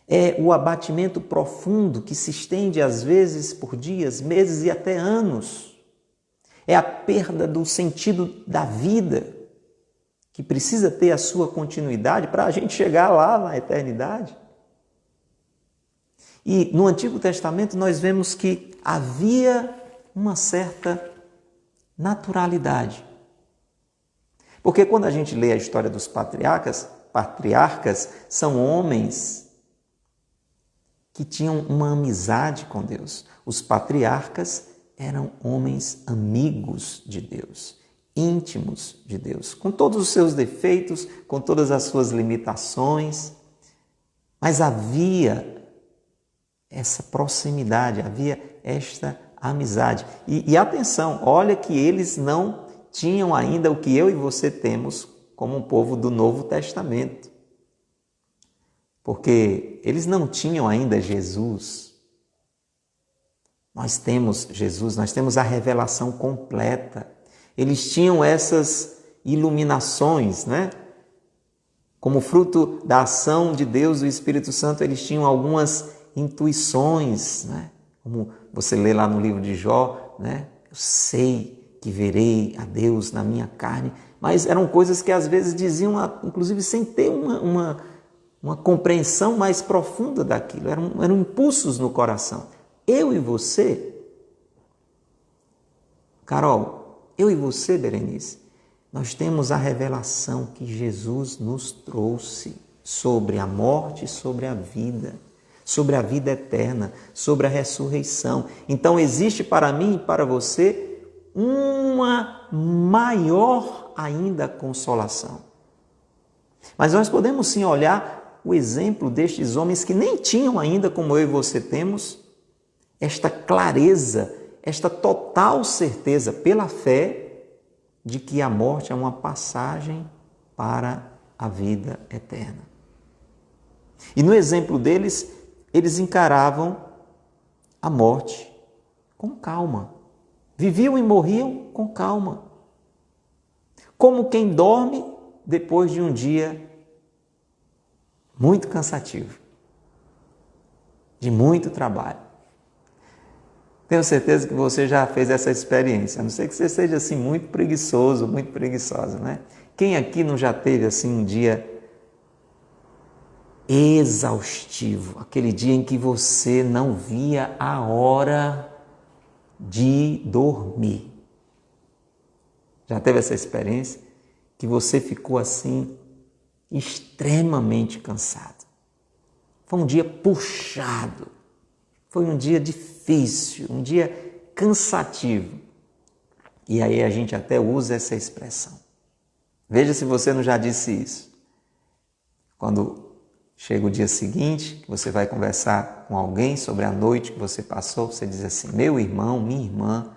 é o abatimento profundo que se estende às vezes por dias, meses e até anos. É a perda do sentido da vida, que precisa ter a sua continuidade para a gente chegar lá na eternidade. E no Antigo Testamento nós vemos que havia uma certa naturalidade. Porque quando a gente lê a história dos patriarcas são homens que tinham uma amizade com Deus. Os patriarcas eram homens amigos de Deus, íntimos de Deus, com todos os seus defeitos, com todas as suas limitações, mas havia essa proximidade, havia esta amizade. E atenção, olha que eles não tinham ainda o que eu e você temos como um povo do Novo Testamento, porque eles não tinham ainda Jesus. Nós temos Jesus, nós temos a revelação completa. Eles tinham essas iluminações, né? Como fruto da ação de Deus, do Espírito Santo, eles tinham algumas intuições, né? Como você lê lá no livro de Jó, né? Eu sei que verei a Deus na minha carne, mas eram coisas que às vezes diziam, inclusive sem ter uma compreensão mais profunda daquilo, eram impulsos no coração. Eu e você, Carol, eu e você, Berenice, nós temos a revelação que Jesus nos trouxe sobre a morte e sobre a vida eterna, sobre a ressurreição. Então existe para mim e para você uma maior ainda consolação. Mas nós podemos sim olhar o exemplo destes homens que nem tinham ainda, como eu e você temos, esta clareza, esta total certeza pela fé de que a morte é uma passagem para a vida eterna. E no exemplo deles, eles encaravam a morte com calma. Viviam e morriam com calma. Como quem dorme depois de um dia muito cansativo, de muito trabalho. Tenho certeza que você já fez essa experiência, a não ser que você seja assim muito preguiçoso, muito preguiçosa, né? Quem aqui não já teve assim um dia exaustivo, aquele dia em que você não via a hora de dormir? Já teve essa experiência que você ficou assim extremamente cansado? Foi um dia puxado, foi um dia difícil, um dia cansativo. E aí a gente até usa essa expressão. Veja se você não já disse isso. Quando chega o dia seguinte, que você vai conversar com alguém sobre a noite que você passou, você diz assim: meu irmão, minha irmã,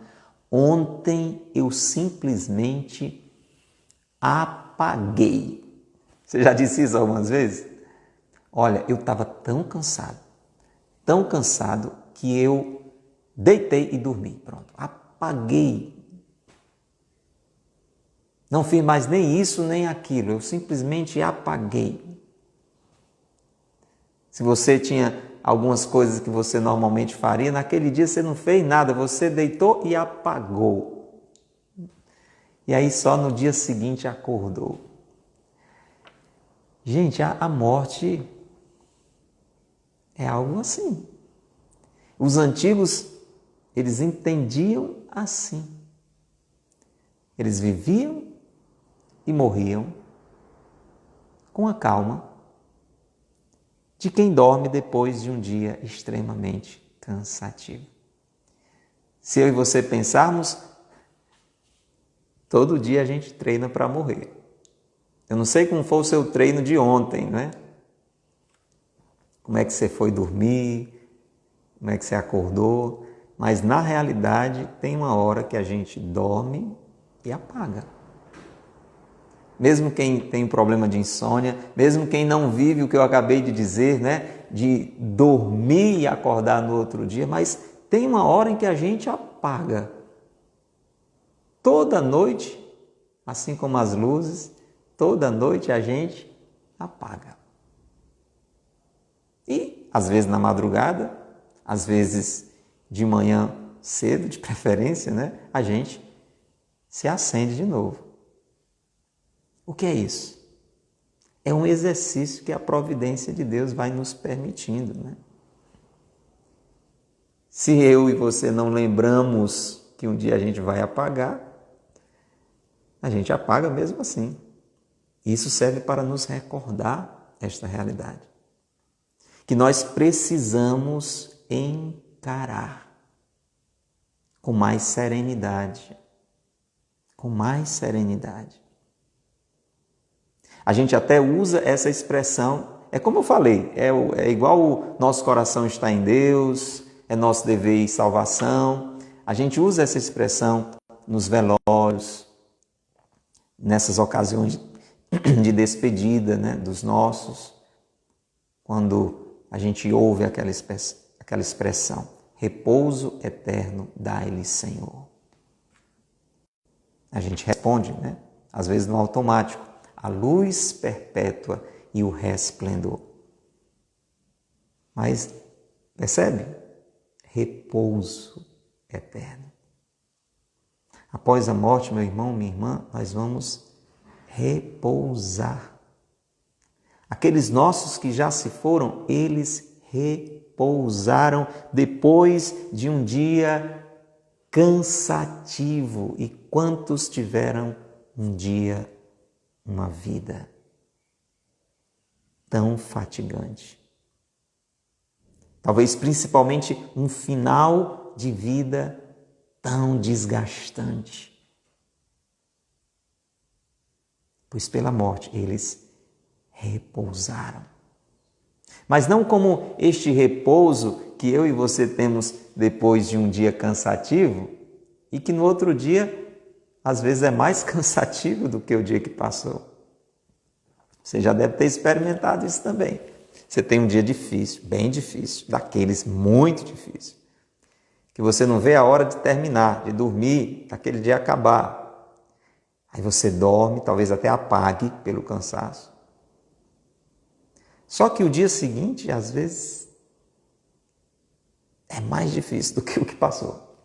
ontem eu simplesmente apaguei. Você já disse isso algumas vezes? Olha, eu estava tão cansado que eu deitei e dormi. Pronto, apaguei. Não fiz mais nem isso nem aquilo, eu simplesmente apaguei. Se você tinha algumas coisas que você normalmente faria, naquele dia você não fez nada, você deitou e apagou. E aí só no dia seguinte acordou. Gente, a morte é algo assim. Os antigos, eles entendiam assim. Eles viviam e morriam com a calma de quem dorme depois de um dia extremamente cansativo. Se eu e você pensarmos, todo dia a gente treina para morrer. Eu não sei como foi o seu treino de ontem, né? Como é que você foi dormir, como é que você acordou, mas na realidade tem uma hora que a gente dorme e apaga. Mesmo quem tem problema de insônia, mesmo quem não vive o que eu acabei de dizer, né? De dormir e acordar no outro dia, mas tem uma hora em que a gente apaga. Toda noite, assim como as luzes, toda noite a gente apaga. E, às vezes na madrugada, às vezes de manhã cedo, de preferência, né? A gente se acende de novo. O que é isso? É um exercício que a providência de Deus vai nos permitindo, né? Se eu e você não lembramos que um dia a gente vai apagar, a gente apaga mesmo assim. Isso serve para nos recordar esta realidade. Que nós precisamos encarar com mais serenidade. Com mais serenidade. A gente até usa essa expressão, é como eu falei, é igual o nosso coração está em Deus, é nosso dever e salvação. A gente usa essa expressão nos velórios, nessas ocasiões de despedida, né, dos nossos, quando a gente ouve aquela expressão, repouso eterno dai-lhe, Senhor. A gente responde, né, às vezes no automático, a luz perpétua e o resplendor. Mas, percebe? Repouso eterno. Após a morte, meu irmão, minha irmã, nós vamos repousar. Aqueles nossos que já se foram, eles repousaram depois de um dia cansativo. E quantos tiveram um dia, uma vida tão fatigante? Talvez principalmente um final de vida tão desgastante. Pois pela morte eles repousaram. Mas não como este repouso que eu e você temos depois de um dia cansativo e que no outro dia às vezes é mais cansativo do que o dia que passou. Você já deve ter experimentado isso também. Você tem um dia difícil, bem difícil, daqueles muito difícil, que você não vê a hora de terminar, de dormir, daquele dia acabar. Aí você dorme, talvez até apague pelo cansaço. Só que o dia seguinte, às vezes, é mais difícil do que o que passou.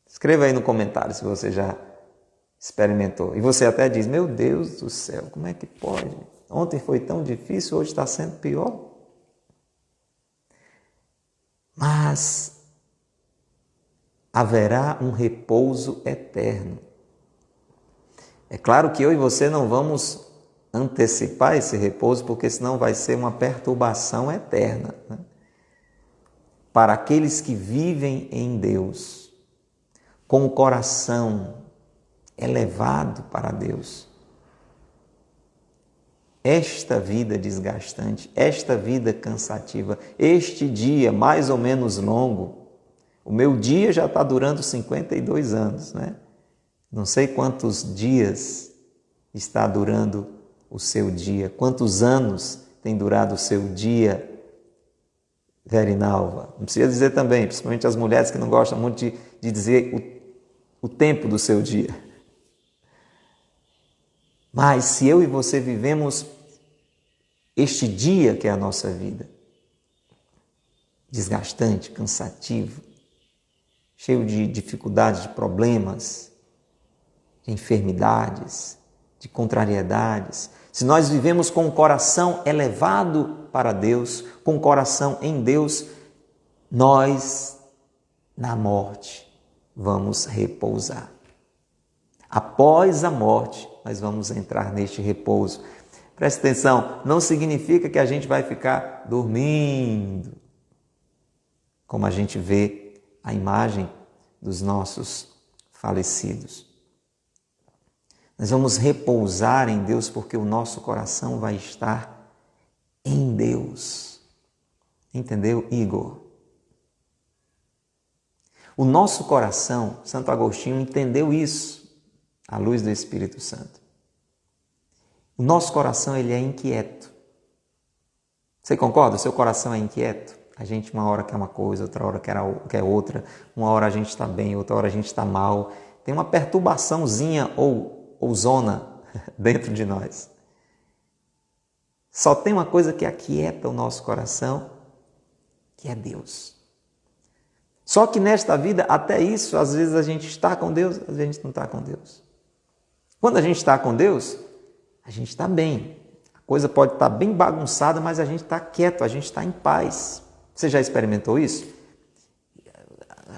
Escreva aí no comentário se você já experimentou. E você até diz, meu Deus do céu, como é que pode? Ontem foi tão difícil, hoje está sendo pior. Mas haverá um repouso eterno. É claro que eu e você não vamos antecipar esse repouso, porque senão vai ser uma perturbação eterna, né? Para aqueles que vivem em Deus, com o coração elevado para Deus, esta vida desgastante, esta vida cansativa, este dia mais ou menos longo, o meu dia já está durando 52 anos, né? Não sei quantos dias está durando o seu dia, quantos anos tem durado o seu dia, Verinalva. Não precisa dizer também, principalmente as mulheres que não gostam muito de dizer o tempo do seu dia. Mas se eu e você vivemos este dia que é a nossa vida, desgastante, cansativo, cheio de dificuldades, de problemas, de enfermidades, de contrariedades, se nós vivemos com o coração elevado para Deus, com o coração em Deus, nós, na morte, vamos repousar. Após a morte, nós vamos entrar neste repouso. Preste atenção, não significa que a gente vai ficar dormindo, como a gente vê a imagem dos nossos falecidos. Nós vamos repousar em Deus porque o nosso coração vai estar em Deus. Entendeu, Igor? O nosso coração, Santo Agostinho entendeu isso à luz do Espírito Santo. O nosso coração, ele é inquieto. Você concorda? O seu coração é inquieto? A gente uma hora quer uma coisa, outra hora quer outra. Uma hora a gente está bem, outra hora a gente está mal. Tem uma perturbaçãozinha ou zona dentro de nós. Só tem uma coisa que aquieta o nosso coração, que é Deus. Só que nesta vida, até isso, às vezes a gente está com Deus, às vezes a gente não está com Deus. Quando a gente está com Deus, a gente está bem. A coisa pode estar bem bagunçada, mas a gente está quieto, a gente está em paz. Você já experimentou isso?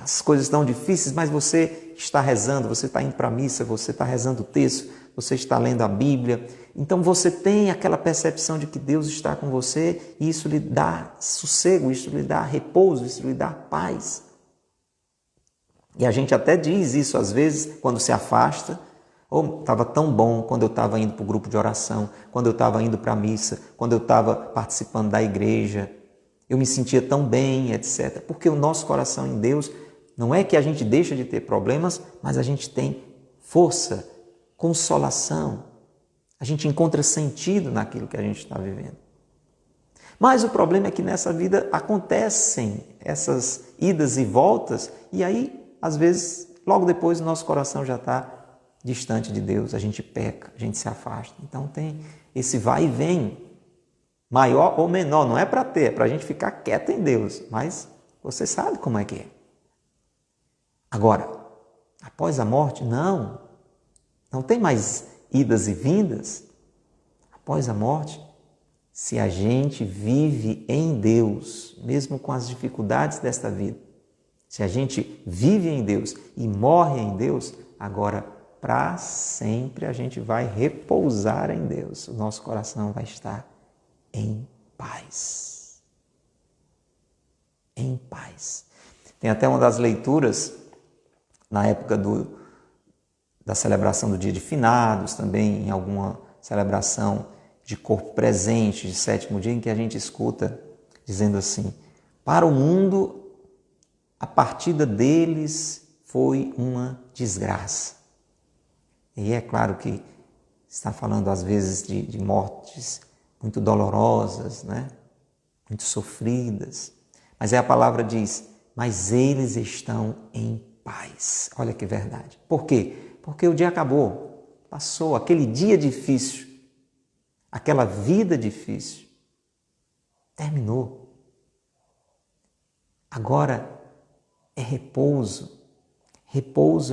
As coisas estão difíceis, mas você está rezando, você está indo para a missa, você está rezando o texto, você está lendo a Bíblia. Então você tem aquela percepção de que Deus está com você e isso lhe dá sossego, isso lhe dá repouso, isso lhe dá paz. E a gente até diz isso às vezes quando se afasta. Estava tão bom quando eu estava indo para o grupo de oração, quando eu estava indo para a missa, quando eu estava participando da igreja. Eu me sentia tão bem, etc. Porque o nosso coração em Deus não é que a gente deixa de ter problemas, mas a gente tem força, consolação. A gente encontra sentido naquilo que a gente está vivendo. Mas o problema é que nessa vida acontecem essas idas e voltas e aí, às vezes, logo depois o nosso coração já está distante de Deus, a gente peca, a gente se afasta. Então tem esse vai e vem, maior ou menor, não é para ter, é para a gente ficar quieto em Deus, mas você sabe como é que é. Agora, após a morte, não tem mais idas e vindas. Após a morte, se a gente vive em Deus, mesmo com as dificuldades desta vida, se a gente vive em Deus e morre em Deus, agora para sempre a gente vai repousar em Deus. O nosso coração vai estar em paz. Em paz. Tem até uma das leituras, na época da celebração do dia de finados, também em alguma celebração de corpo presente, de sétimo dia, em que a gente escuta dizendo assim: para o mundo, a partida deles foi uma desgraça. E é claro que está falando às vezes de mortes muito dolorosas, né? Muito sofridas. Mas a palavra diz, mas eles estão em paz. Olha que verdade. Por quê? Porque o dia acabou. passou, aquele dia difícil, aquela vida difícil, terminou. Agora é repouso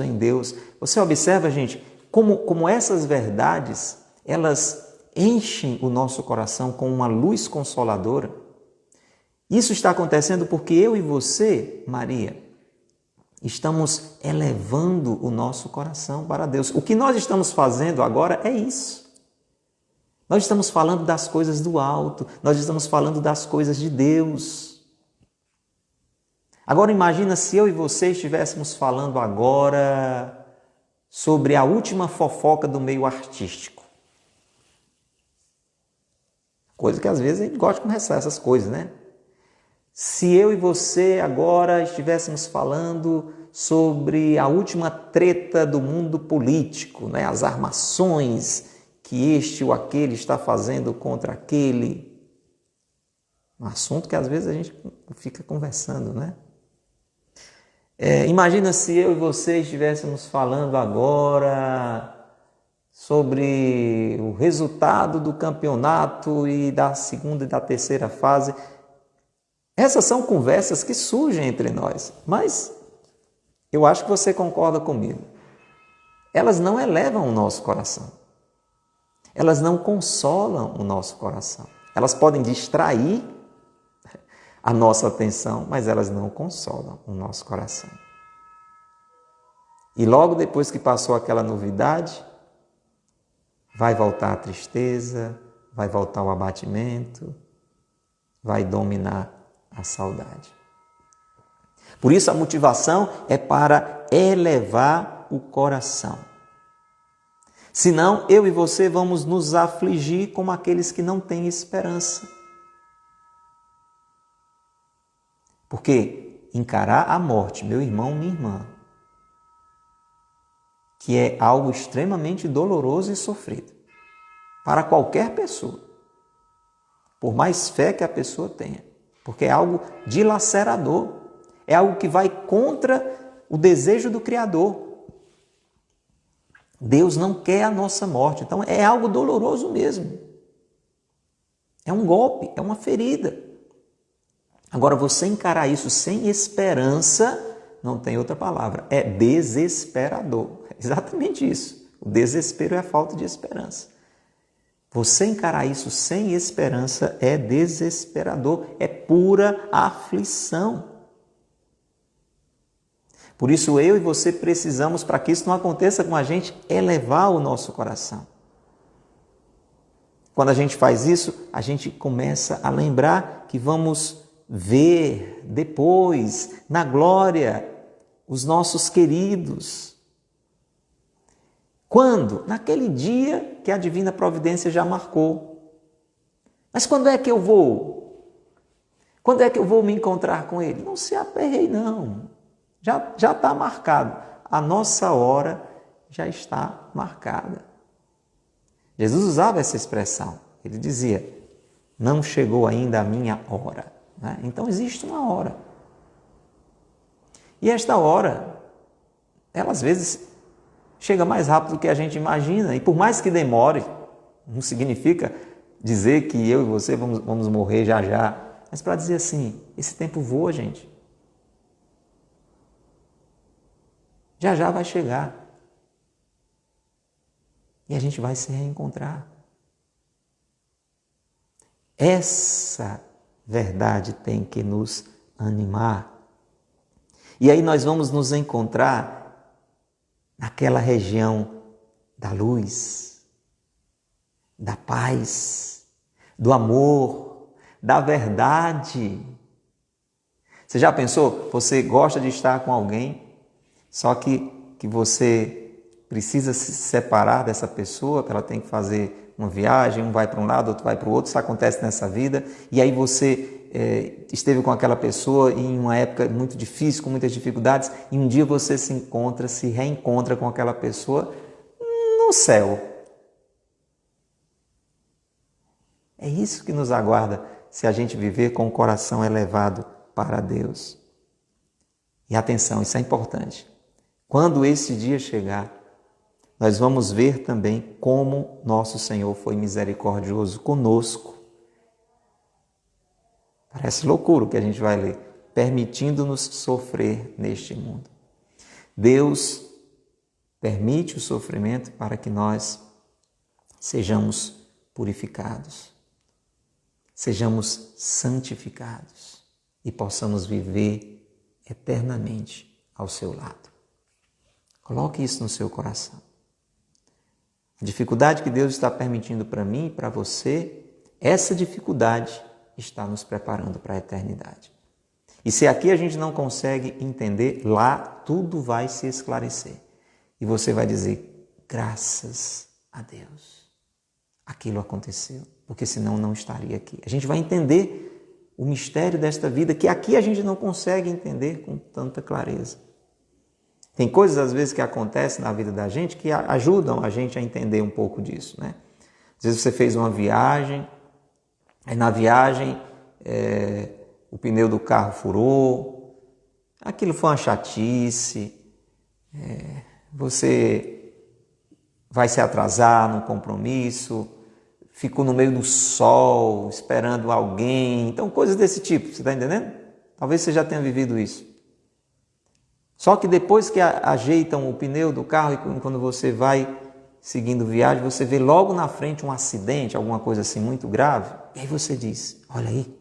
em Deus. Você observa, gente, como essas verdades, elas enchem o nosso coração com uma luz consoladora. Isso está acontecendo porque eu e você, Maria, estamos elevando o nosso coração para Deus. O que nós estamos fazendo agora é isso. Nós estamos falando das coisas do alto, nós estamos falando das coisas de Deus. Agora imagina se eu e você estivéssemos falando agora sobre a última fofoca do meio artístico. Coisa que às vezes a gente gosta de conversar essas coisas, né? Se eu e você agora estivéssemos falando sobre a última treta do mundo político, né? As armações que este ou aquele está fazendo contra aquele. Um assunto que às vezes a gente fica conversando, né? Imagina se eu e você estivéssemos falando agora sobre o resultado do campeonato e da segunda e da terceira fase. Essas são conversas que surgem entre nós, mas eu acho que você concorda comigo. Elas não elevam o nosso coração. Elas não consolam o nosso coração. Elas podem distrair a nossa atenção, mas elas não consolam o nosso coração. E logo depois que passou aquela novidade, vai voltar a tristeza, vai voltar o abatimento, vai dominar a saudade. Por isso a motivação é para elevar o coração. Senão eu e você vamos nos afligir como aqueles que não têm esperança. Porque encarar a morte, meu irmão, minha irmã, que é algo extremamente doloroso e sofrido para qualquer pessoa, por mais fé que a pessoa tenha, porque é algo dilacerador, é algo que vai contra o desejo do Criador. Deus não quer a nossa morte, então é algo doloroso mesmo. É um golpe, é uma ferida. Agora, você encarar isso sem esperança, não tem outra palavra, é desesperador. É exatamente isso. O desespero é a falta de esperança. Você encarar isso sem esperança é desesperador, é pura aflição. Por isso, eu e você precisamos, para que isso não aconteça com a gente, elevar o nosso coração. Quando a gente faz isso, a gente começa a lembrar que vamos ver depois, na glória, os nossos queridos. Quando? Naquele dia que a divina providência já marcou. Mas quando é que eu vou? Quando é que eu vou me encontrar com ele? Não se aperreie, não. Já está marcado. A nossa hora já está marcada. Jesus usava essa expressão. Ele dizia, não chegou ainda a minha hora. Então existe uma hora. E esta hora, ela às vezes chega mais rápido do que a gente imagina. E por mais que demore, não significa dizer que eu e você vamos morrer já já. Mas para dizer assim, esse tempo voa, gente. Já já vai chegar. E a gente vai se reencontrar. Essa verdade tem que nos animar. E aí nós vamos nos encontrar naquela região da luz, da paz, do amor, da verdade. Você já pensou? Você gosta de estar com alguém, só que você precisa se separar dessa pessoa, que ela tem que fazer uma viagem, um vai para um lado, outro vai para o outro, isso acontece nessa vida, e aí você esteve com aquela pessoa em uma época muito difícil, com muitas dificuldades, e um dia você se reencontra com aquela pessoa no céu. É isso que nos aguarda se a gente viver com o coração elevado para Deus. E atenção, isso é importante. Quando esse dia chegar, nós vamos ver também como nosso Senhor foi misericordioso conosco. Parece loucura o que a gente vai ler, permitindo-nos sofrer neste mundo. Deus permite o sofrimento para que nós sejamos purificados, sejamos santificados e possamos viver eternamente ao seu lado. Coloque isso no seu coração. A dificuldade que Deus está permitindo para mim e para você, essa dificuldade está nos preparando para a eternidade. E se aqui a gente não consegue entender, lá tudo vai se esclarecer. E você vai dizer, graças a Deus, aquilo aconteceu, porque senão não estaria aqui. A gente vai entender o mistério desta vida que aqui a gente não consegue entender com tanta clareza. Tem coisas às vezes que acontecem na vida da gente que ajudam a gente a entender um pouco disso, né? Às vezes você fez uma viagem, aí na viagem o pneu do carro furou, aquilo foi uma chatice, você vai se atrasar num compromisso, ficou no meio do sol esperando alguém, então coisas desse tipo, você está entendendo? Talvez você já tenha vivido isso. Só que depois que ajeitam o pneu do carro e quando você vai seguindo viagem, você vê logo na frente um acidente, alguma coisa assim muito grave, e aí você diz, olha aí,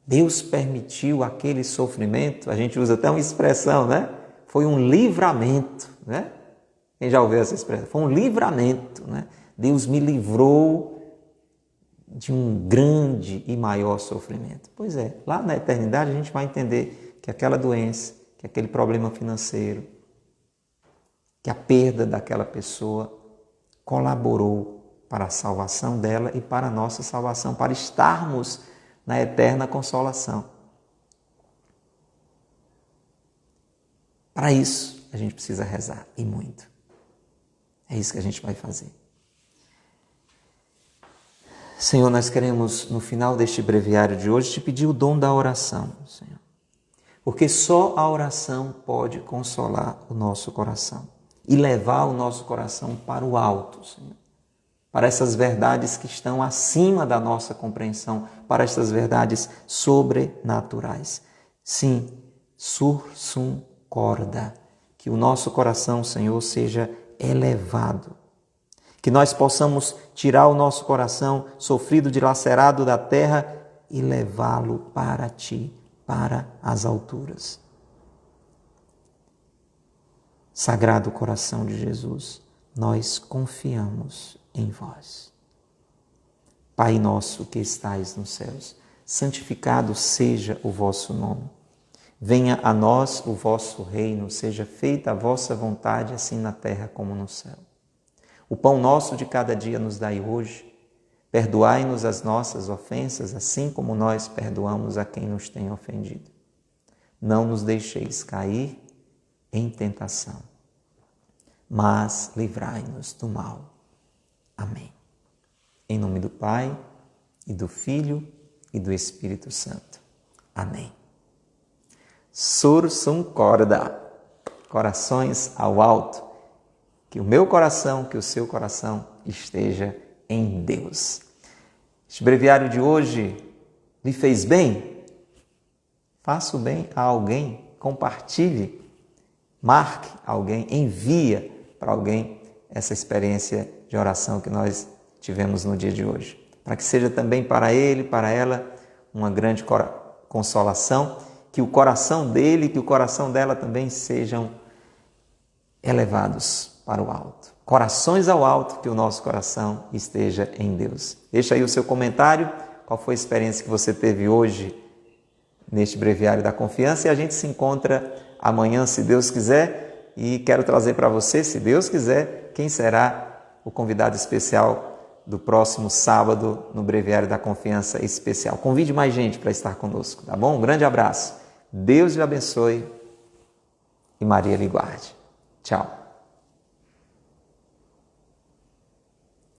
Deus permitiu aquele sofrimento, a gente usa até uma expressão, né? Foi um livramento, né? Quem já ouviu essa expressão? Foi um livramento, né? Deus me livrou de um grande e maior sofrimento. Pois é, lá na eternidade a gente vai entender que aquela doença, que aquele problema financeiro, que a perda daquela pessoa colaborou para a salvação dela e para a nossa salvação, para estarmos na eterna consolação. Para isso, a gente precisa rezar, e muito. É isso que a gente vai fazer. Senhor, nós queremos, no final deste breviário de hoje, te pedir o dom da oração, Senhor. Porque só a oração pode consolar o nosso coração e levar o nosso coração para o alto, Senhor. Para essas verdades que estão acima da nossa compreensão, para essas verdades sobrenaturais. Sim, sursum corda, que o nosso coração, Senhor, seja elevado. Que nós possamos tirar o nosso coração sofrido, dilacerado da terra e levá-lo para Ti, para as alturas. Sagrado coração de Jesus, nós confiamos em vós. Pai nosso que estais nos céus, santificado seja o vosso nome. Venha a nós o vosso reino, seja feita a vossa vontade, assim na terra como no céu. O pão nosso de cada dia nos dai hoje. Perdoai-nos as nossas ofensas, assim como nós perdoamos a quem nos tem ofendido. Não nos deixeis cair em tentação, mas livrai-nos do mal. Amém. Em nome do Pai, e do Filho, e do Espírito Santo. Amém. Sursum corda, corações ao alto, que o meu coração, que o seu coração esteja em Deus. Este breviário de hoje lhe fez bem? Faça o bem a alguém, compartilhe, marque alguém, envia para alguém essa experiência de oração que nós tivemos no dia de hoje. Para que seja também para ele, para ela, uma grande consolação, que o coração dele, que o coração dela também sejam elevados para o alto. Corações ao alto, que o nosso coração esteja em Deus. Deixa aí o seu comentário, qual foi a experiência que você teve hoje neste breviário da confiança, e a gente se encontra amanhã, se Deus quiser, e quero trazer para você, se Deus quiser, quem será o convidado especial do próximo sábado no breviário da confiança especial. Convide mais gente para estar conosco, tá bom? Um grande abraço. Deus lhe abençoe e Maria lhe guarde. Tchau.